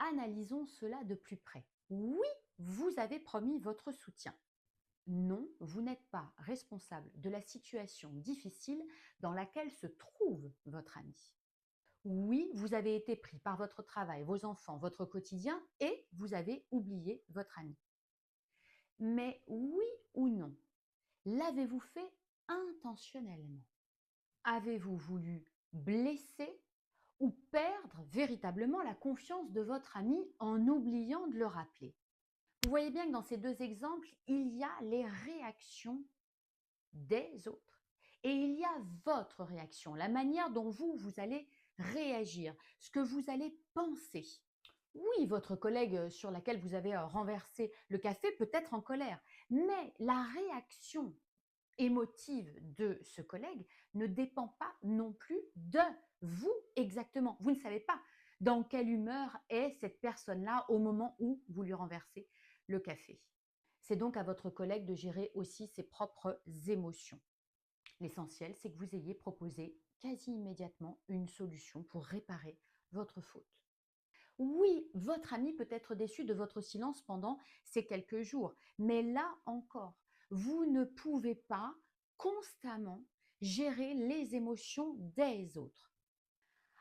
analysons cela de plus près. Oui, vous avez promis votre soutien. Non, vous n'êtes pas responsable de la situation difficile dans laquelle se trouve votre ami. Oui, vous avez été pris par votre travail, vos enfants, votre quotidien et vous avez oublié votre ami. Mais oui ou non, l'avez-vous fait intentionnellement? Avez-vous voulu blesser ou perdre véritablement la confiance de votre ami en oubliant de le rappeler? Vous voyez bien que dans ces deux exemples, il y a les réactions des autres et il y a votre réaction, la manière dont vous allez réagir, ce que vous allez penser. Oui, votre collègue sur laquelle vous avez renversé le café peut être en colère, mais la réaction émotive de ce collègue ne dépend pas non plus de vous exactement. Vous ne savez pas dans quelle humeur est cette personne-là au moment où vous lui renversez le café. C'est donc à votre collègue de gérer aussi ses propres émotions. L'essentiel, c'est que vous ayez proposé quasi immédiatement une solution pour réparer votre faute. Oui, votre ami peut être déçu de votre silence pendant ces quelques jours, mais là encore, vous ne pouvez pas constamment gérer les émotions des autres.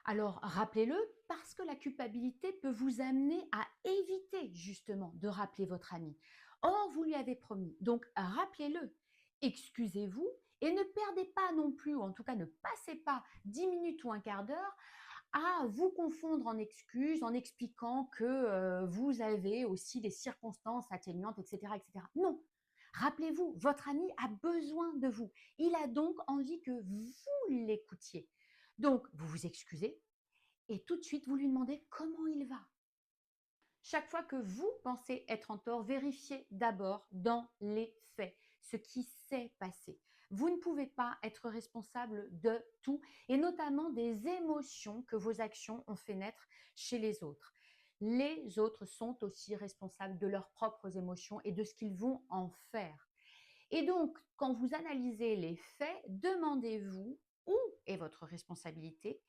Alors rappelez-le parce que la culpabilité peut vous amener à éviter justement de rappeler votre ami. Or, vous lui avez promis, donc rappelez-le, excusez-vous et ne perdez pas non plus, ou en tout cas ne passez pas 10 minutes ou un quart d'heure à vous confondre en excuses, en expliquant que vous avez aussi des circonstances atténuantes, etc., etc. Non, rappelez-vous, votre ami a besoin de vous. Il a donc envie que vous l'écoutiez. Donc, vous vous excusez et tout de suite, vous lui demandez comment il va. Chaque fois que vous pensez être en tort, vérifiez d'abord dans les faits ce qui s'est passé. Vous ne pouvez pas être responsable de tout et notamment des émotions que vos actions ont fait naître chez les autres. Les autres sont aussi responsables de leurs propres émotions et de ce qu'ils vont en faire. Et donc, quand vous analysez les faits, demandez-vous où est votre responsabilité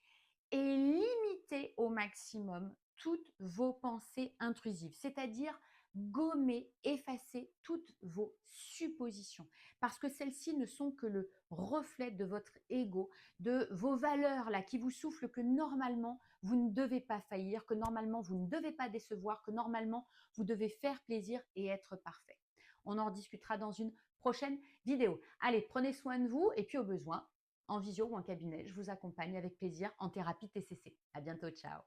et limitez au maximum toutes vos pensées intrusives, c'est-à-dire gommer, effacer toutes vos suppositions, parce que celles-ci ne sont que le reflet de votre ego, de vos valeurs là qui vous soufflent que normalement vous ne devez pas faillir, que normalement vous ne devez pas décevoir, que normalement vous devez faire plaisir et être parfait. On en rediscutera dans une prochaine vidéo. Allez, prenez soin de vous et puis au besoin, en visio ou en cabinet, je vous accompagne avec plaisir en thérapie TCC. À bientôt, ciao.